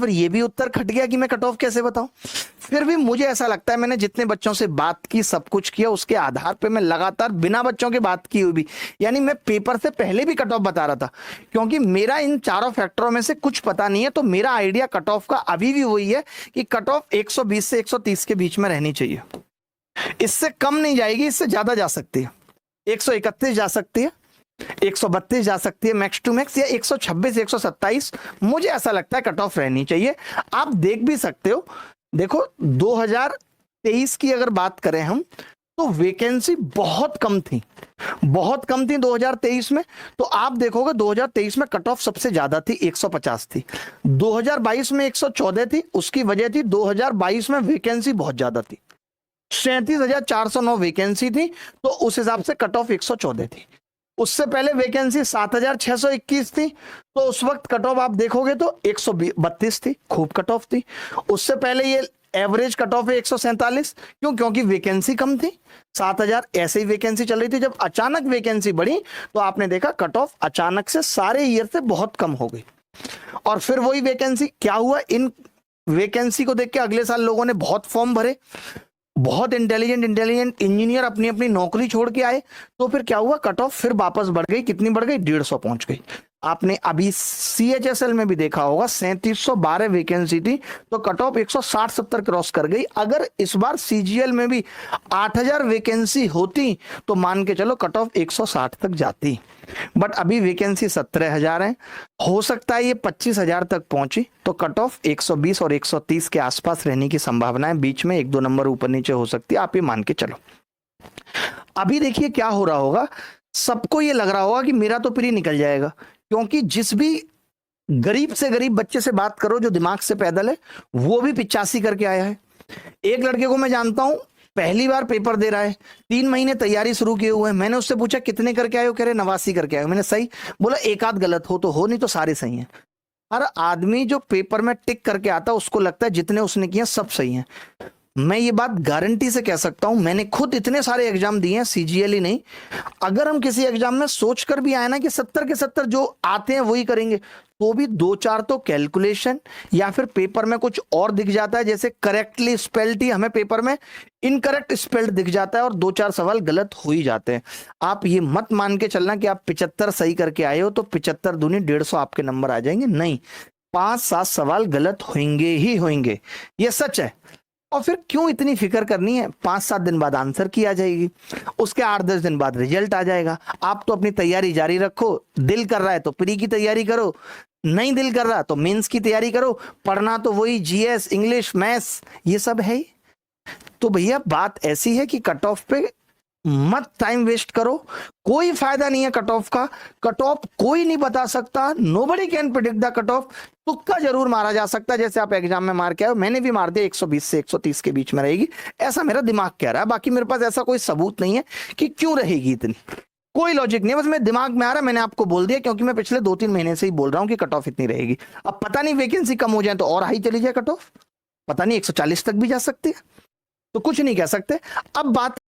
फिर ये भी उत्तर खट गया कि मैं कट ऑफ कैसे बताऊं। फिर भी मुझे ऐसा लगता है, मैंने जितने बच्चों से बात की, सब कुछ किया, उसके आधार पे मैं लगातार बिना बच्चों के बात किए हुए भी, यानी मैं पेपर से पहले भी कट ऑफ बता रहा था, क्योंकि मेरा इन चारों फैक्टरों में से कुछ पता नहीं है। तो मेरा आइडिया कट ऑफ का अभी भी वही है कि कट ऑफ 120 से 130 के बीच में रहनी चाहिए। इससे कम नहीं जाएगी, इससे ज्यादा जा सकती है। 131 जा सकती है, 132 जा सकती है मैक्स टू मैक्स, या 126 127, मुझे ऐसा लगता है कट ऑफ रहनी चाहिए। आप देख भी सकते हो, देखो 2023 की अगर बात करें हम, तो वैकेंसी बहुत कम थी, बहुत कम थी 2023 में। तो आप देखोगे 2023 में कट ऑफ सबसे ज्यादा थी, 150 थी। 2022 में 114 थी, उसकी वजह थी 2022 में वैकेंसी बहुत ज्यादा थी, 37,409 वैकेंसी थी, तो उस हिसाब से कट ऑफ 114 थी। उससे पहले वैकेंसी 7,621 थी, तो उस वक्त कट ऑफ आप देखोगे तो 132 थी, खूब कट ऑफ थी। उससे पहले ये एवरेज कट ऑफ है 147, क्यों? क्योंकि वैकेंसी कम थी, 7,000 ऐसे ही वैकेंसी चल रही थी। जब अचानक वैकेंसी बढ़ी तो आपने देखा कट ऑफ अचानक से सारे ईयर से बहुत कम हो गई। और फिर वही वैकेंसी क्या हुआ, इन वैकेंसी को देख के अगले साल लोगों ने बहुत फॉर्म भरे, बहुत इंटेलिजेंट इंजीनियर अपनी अपनी नौकरी छोड़ के आए, तो फिर क्या हुआ, कट ऑफ फिर वापस बढ़ गई। कितनी बढ़ गई? 150 पहुंच गई। आपने अभी CHSL में भी देखा होगा 3712 वैकेंसी थी, तो कट ऑफ 160-70 क्रॉस कर गई। अगर इस बार CGL में भी 8000 वैकेंसी होती तो मान के चलो कट ऑफ 160 तक जाती, बट अभी वैकेंसी 17,000 है, हो सकता है ये 25,000 तक पहुंची, तो कट ऑफ 120 और 130 के आसपास रहने की संभावना है। बीच में 1-2 नंबर ऊपर नीचे हो सकती है, आप ये मान के चलो। अभी देखिए क्या हो रहा होगा, सबको ये लग रहा होगा कि मेरा तो प्री निकल जाएगा, क्योंकि जिस भी गरीब से गरीब बच्चे से बात करो जो दिमाग से पैदल है, वो भी 85 करके आया है। एक लड़के को मैं जानता हूं, पहली बार पेपर दे रहा है, 3 महीने तैयारी शुरू किए हुए हैं। मैंने उससे पूछा कितने करके आए हो, कह रहे 89 करके आए हो। मैंने सही बोला, एक आध गलत हो तो हो, नहीं तो सारे सही हैं। हर आदमी जो पेपर में टिक करके आता है उसको लगता है जितने उसने किए सब सही हैं। मैं ये बात गारंटी से कह सकता हूं, मैंने खुद इतने सारे एग्जाम दिए हैं, CGL ही नहीं। अगर हम किसी एग्जाम में सोच कर भी आए ना कि 70 के 70 जो आते हैं वही करेंगे, तो भी 2-4 तो कैलकुलेशन या फिर पेपर में कुछ और दिख जाता है, जैसे करेक्टली स्पेल्ड ही हमें पेपर में इनकरेक्ट स्पेल्ड दिख जाता है और 2-4 सवाल गलत हो ही जाते हैं। आप ये मत मान के चलना कि आप 75 सही करके आए हो तो 75 दूनी 150 आपके नंबर आ जाएंगे, नहीं, 5-7 सवाल गलत होंगे ही होंगे, ये सच है। और फिर क्यों इतनी फिक्र करनी है, 5-7 दिन बाद आंसर की आ जाएगी, उसके 8-10 दिन बाद रिजल्ट आ जाएगा। आप तो अपनी तैयारी जारी रखो, दिल कर रहा है तो प्री की तैयारी करो, नहीं दिल कर रहा तो मेंस की तैयारी करो। पढ़ना तो वही GS इंग्लिश मैथ्स ये सब है ही। तो भैया बात ऐसी है कि कट ऑफ पे मत टाइम वेस्ट करो, कोई फायदा नहीं है कट ऑफ का। कट ऑफ कोई नहीं बता सकता, nobody can predict the cut off. तुक्का जरूर मारा जा सकता है, जैसे आप एग्जाम में मार के आए हो, मैंने भी मार दिया 120 से 130 के बीच में रहेगी, ऐसा मेरा दिमाग कह रहा है। बाकी मेरे पास ऐसा कोई सबूत नहीं है कि क्यों रहेगी इतनी, कोई लॉजिक नहीं है, बस मेरे दिमाग में आ रहा है, मैंने आपको बोल दिया, क्योंकि मैं पिछले 2-3 महीने से ही बोल रहा हूं कि कट ऑफ इतनी रहेगी। अब पता नहीं वैकेंसी कम हो जाए तो और हाई चली जाए कट ऑफ, पता नहीं 140 तक भी जा सकती है, तो कुछ नहीं कह सकते। अब बात